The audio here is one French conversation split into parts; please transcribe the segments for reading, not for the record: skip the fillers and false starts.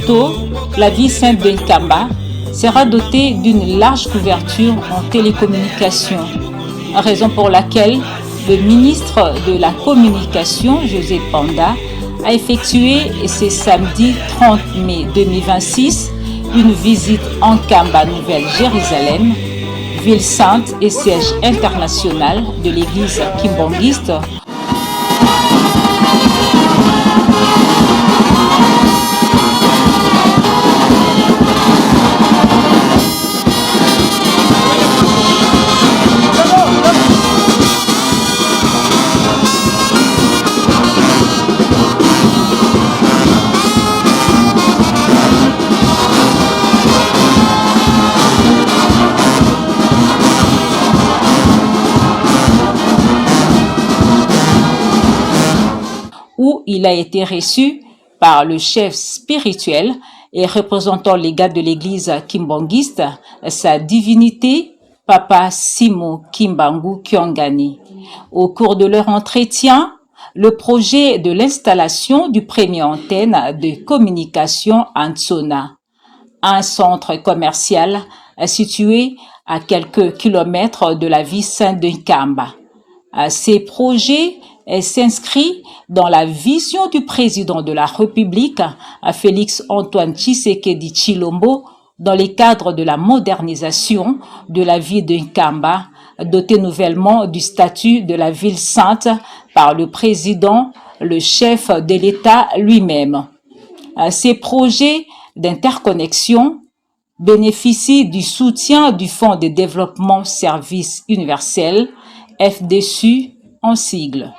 Bientôt, la ville sainte de Nkamba sera dotée d'une large couverture en télécommunications, raison pour laquelle le ministre de la Communication, José Panda, a effectué ce samedi 30 mai 2026 une visite en Nkamba, Nouvelle-Jérusalem, ville sainte et siège international de l'église kimbangiste. Où il a été reçu par le chef spirituel et représentant légat de l'église kimbangiste, sa divinité, Papa Simo Kimbangu Kyongani. Au cours de leur entretien, le projet de l'installation du premier antenne de communication à Ntsona, un centre commercial situé à quelques kilomètres de la ville sainte de Nkamba. Ces projets s'inscrit dans la vision du président de la République, Félix Antoine Tshisekedi Tshilombo, dans le cadre de la modernisation de la ville de Nkamba, dotée nouvellement du statut de la ville sainte par le président, le chef de l'État lui-même. Ces projets d'interconnexion bénéficient du soutien du Fonds de développement service universel, FDSU en sigle.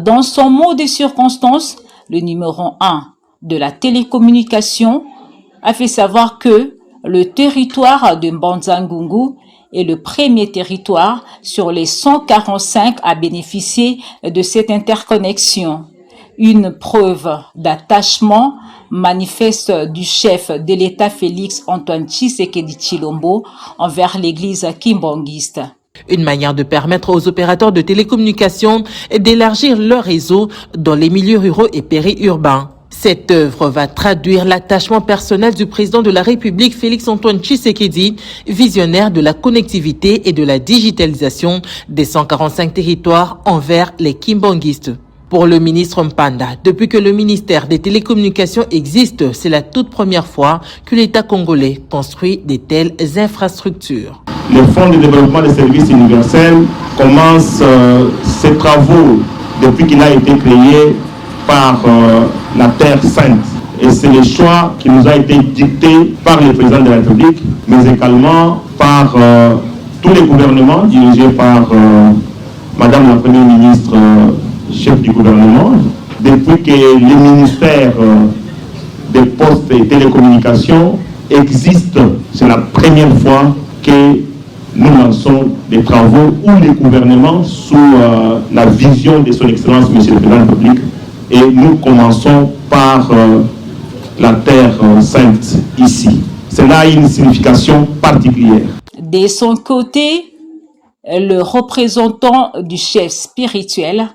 Dans son mot de circonstance, le numéro 1 de la télécommunication a fait savoir que le territoire de Mbanza-Ngungu est le premier territoire sur les 145 à bénéficier de cette interconnexion. Une preuve d'attachement manifeste du chef de l'État Félix Antoine Tshisekedi Tshilombo envers l'église kimbangiste. Une manière de permettre aux opérateurs de télécommunications d'élargir leur réseau dans les milieux ruraux et périurbains. Cette œuvre va traduire l'attachement personnel du président de la République Félix Antoine Tshisekedi, visionnaire de la connectivité et de la digitalisation des 145 territoires envers les kimbanguistes. Pour le ministre Mpanda, depuis que le ministère des Télécommunications existe, c'est la toute première fois que l'État congolais construit de telles infrastructures. Le Fonds de développement des services universels commence ses travaux depuis qu'il a été créé par la Terre Sainte. Et c'est le choix qui nous a été dicté par le président de la République, mais également par tous les gouvernements dirigés par Madame la Première ministre, chef du gouvernement. Depuis que le ministère des Postes et Télécommunications existe, c'est la première fois que nous lançons des travaux où les gouvernements, sous la vision de son Excellence, Monsieur le Président de la République, et nous commençons par la Terre Sainte ici. Cela a une signification particulière. De son côté, le représentant du chef spirituel,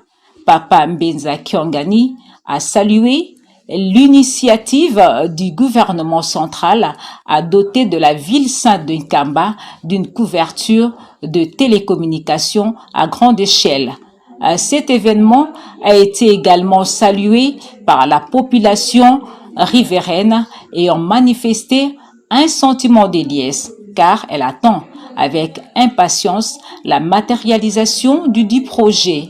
Papa Mbenza Kyongani, a salué l'initiative du gouvernement central à doter de la ville sainte de Nkamba d'une couverture de télécommunications à grande échelle. Cet événement a été également salué par la population riveraine ayant manifesté un sentiment de liesse car elle attend avec impatience la matérialisation du dit projet.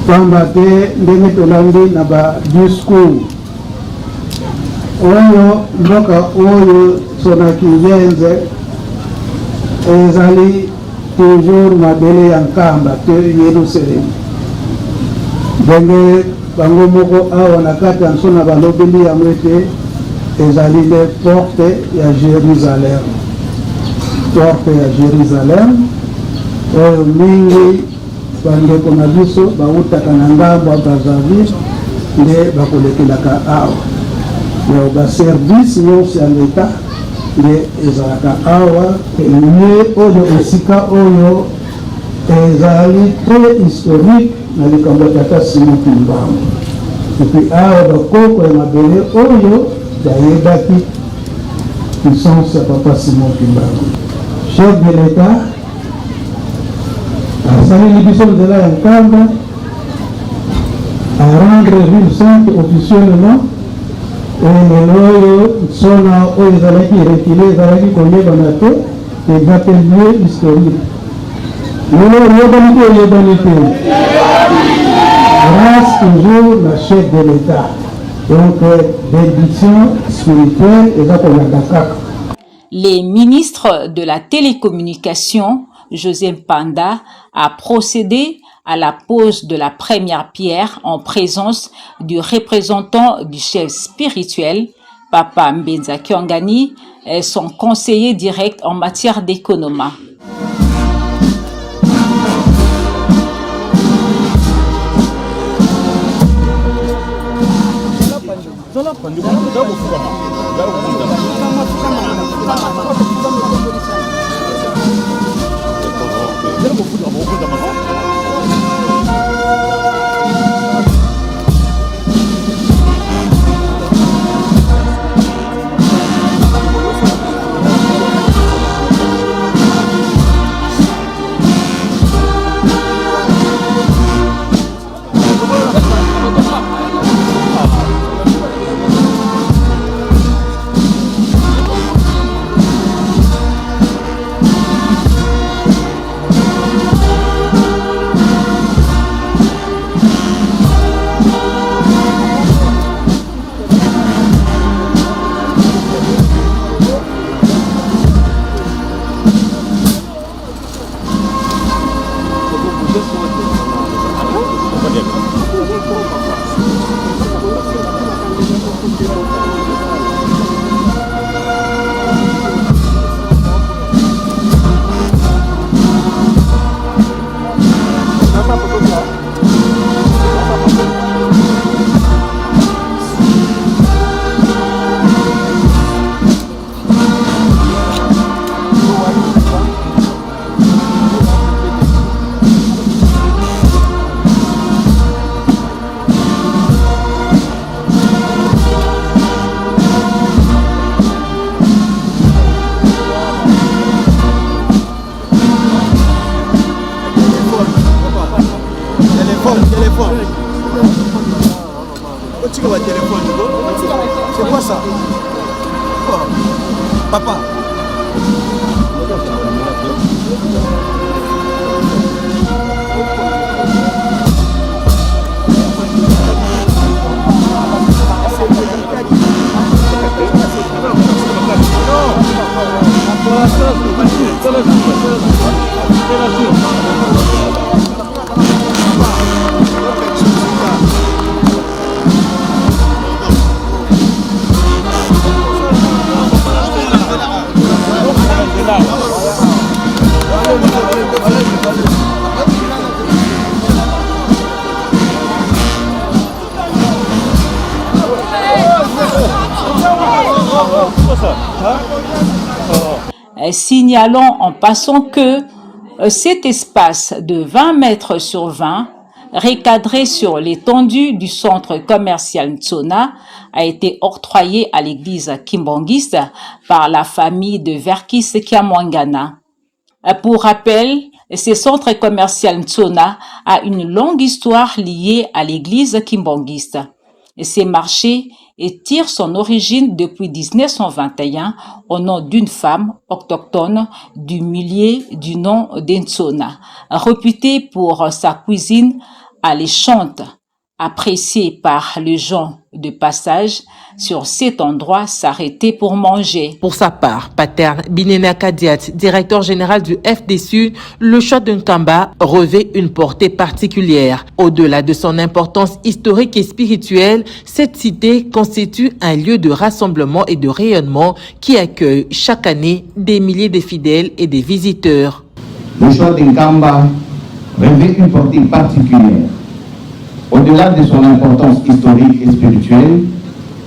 Pamba te ndenge tolandi na ba discours oyo mboka oyo sonaki yenze ezali toujours mabele ya Nkamba te Yerusalem ndenge bango moko awa na kati ya nsona balobeli yango ete ezali le porte ya Jérusalem, porte ya Jérusalem oyo mingi bandeko na biso bautaka na ngambo ya Brazzaville nde bakolekelaka awa ya baservice nyonso ya leta nde ezalaka awa ye oyo esika oyo ezali très historique na likambo ya tata Simon Kimbangu epuis awa bakoko ya mabele oyo bayebaki puissance ya papa Simon Kimbangu. Chef de l'État asaleli biso nzela ya nkamba a rendre ville sainte officiellement lelo oyo nsona oyo ezalaki reculé ezalaki koyebana te eza pe lieu historique. Lelo oyebani te oyebani te grâce toujours la chef de l'État. Donc bénédiction spirituelle eza kolanda kaka. Les ministres de la télécommunication, José Mpanda, a procédé à la pose de la première pierre en présence du représentant du chef spirituel, Papa Mbenza Kiongani, et son conseiller direct en matière d'économie. C'est quoi ça? Papa. Signalons en passant que cet espace de 20 mètres sur 20, recadré sur l'étendue du centre commercial Ntsona, a été octroyé à l'église kimbangiste par la famille de Verkis Kiamwangana. Pour rappel, ce centre commercial Ntsona a une longue histoire liée à l'église kimbangiste. Ces marchés tire son origine depuis 1921 au nom d'une femme autochtone du milieu du nom d'Ntsona, réputée pour sa cuisine alléchante, appréciée par les gens de passage sur cet endroit s'arrêter pour manger. Pour sa part, Paterne Binena Kadiat, directeur général du FDSU, le choix de Nkamba revêt une portée particulière. Au-delà de son importance historique et spirituelle, cette cité constitue un lieu de rassemblement et de rayonnement qui accueille chaque année des milliers de fidèles et des visiteurs. Le choix de Nkamba revêt une portée particulière. Au-delà de son importance historique et spirituelle,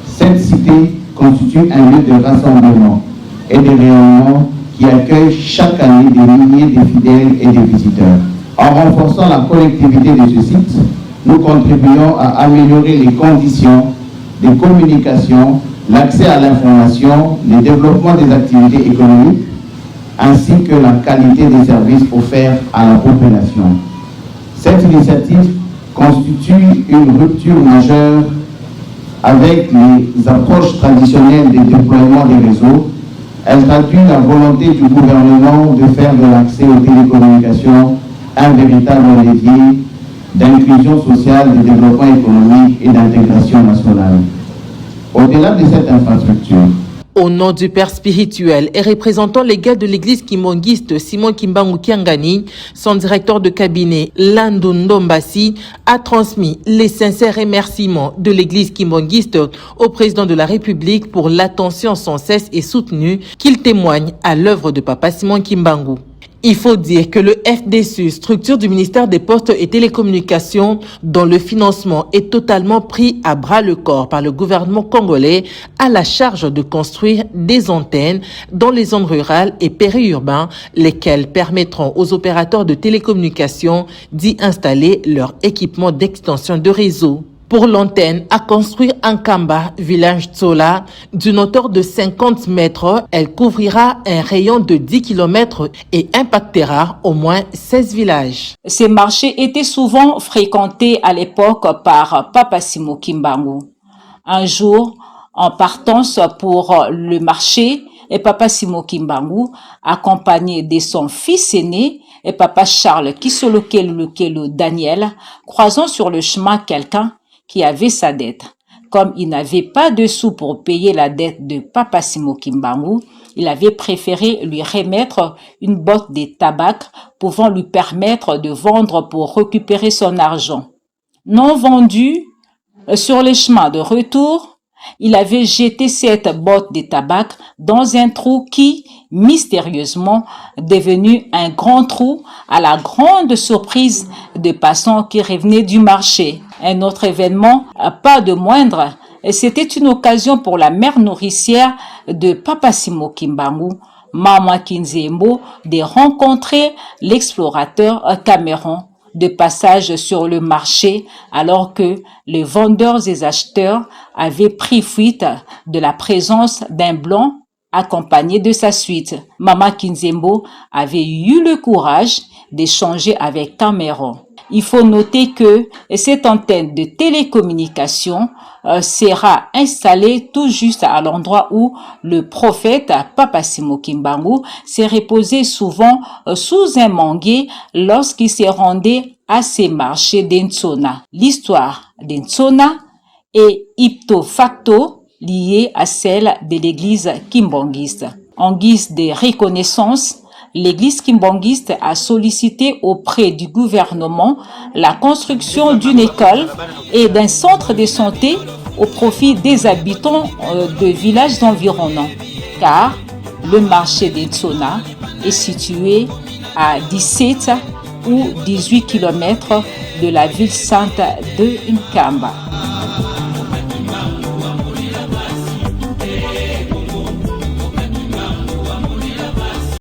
cette cité constitue un lieu de rassemblement et de rayonnement qui accueille chaque année des milliers de fidèles et de visiteurs. En renforçant la connectivité de ce site, nous contribuons à améliorer les conditions de communication, l'accès à l'information, le développement des activités économiques, ainsi que la qualité des services offerts à la population. Cette initiative constitue une rupture majeure avec les approches traditionnelles de déploiement des réseaux. Elle traduit la volonté du gouvernement de faire de l'accès aux télécommunications un véritable levier d'inclusion sociale, de développement économique et d'intégration nationale. Au-delà de cette infrastructure, au nom du père spirituel et représentant légal de l'église kimbangiste Simon Kimbangu Kiangani, son directeur de cabinet Landou Ndombasi a transmis les sincères remerciements de l'église kimbangiste au président de la République pour l'attention sans cesse et soutenue qu'il témoigne à l'œuvre de Papa Simon Kimbangu. Il faut dire que le FDSU, structure du ministère des Postes et Télécommunications, dont le financement est totalement pris à bras le corps par le gouvernement congolais, a la charge de construire des antennes dans les zones rurales et périurbains, lesquelles permettront aux opérateurs de télécommunications d'y installer leur équipement d'extension de réseau. Pour l'antenne à construire en Kamba, village Tsola, d'une hauteur de 50 mètres, elle couvrira un rayon de 10 km et impactera au moins 16 villages. Ces marchés étaient souvent fréquentés à l'époque par Papa Simon Kimbangu. Un jour, en partance pour le marché, et Papa Simon Kimbangu, accompagné de son fils aîné, et Papa Charles Kisolokelo Daniel, croisant sur le chemin quelqu'un qui avait sa dette. Comme il n'avait pas de sous pour payer la dette de Papa Simon Kimbangu, il avait préféré lui remettre une botte de tabac pouvant lui permettre de vendre pour récupérer son argent. Non vendu, sur le chemin de retour, il avait jeté cette botte de tabac dans un trou qui, mystérieusement, devenu un grand trou à la grande surprise des passants qui revenaient du marché. Un autre événement, pas de moindre, c'était une occasion pour la mère nourricière de Papa Simon Kimbangu, Maman Kinzembo, de rencontrer l'explorateur Cameron de passage sur le marché alors que les vendeurs et acheteurs avaient pris fuite de la présence d'un blanc accompagné de sa suite. Maman Kinzembo avait eu le courage d'échanger avec Cameron. Il faut noter que cette antenne de télécommunication sera installée tout juste à l'endroit où le prophète Papa Simon Kimbangu s'est reposé souvent sous un manguier lorsqu'il se rendait à ces marchés d'Ntsona. L'histoire d'Ntsona est ipso facto liée à celle de l'église kimbangiste. En guise de reconnaissance, l'église kimbangiste a sollicité auprès du gouvernement la construction d'une école et d'un centre de santé au profit des habitants de villages environnants, car le marché d'Ntsona est situé à 17 ou 18 km de la ville sainte de Nkamba.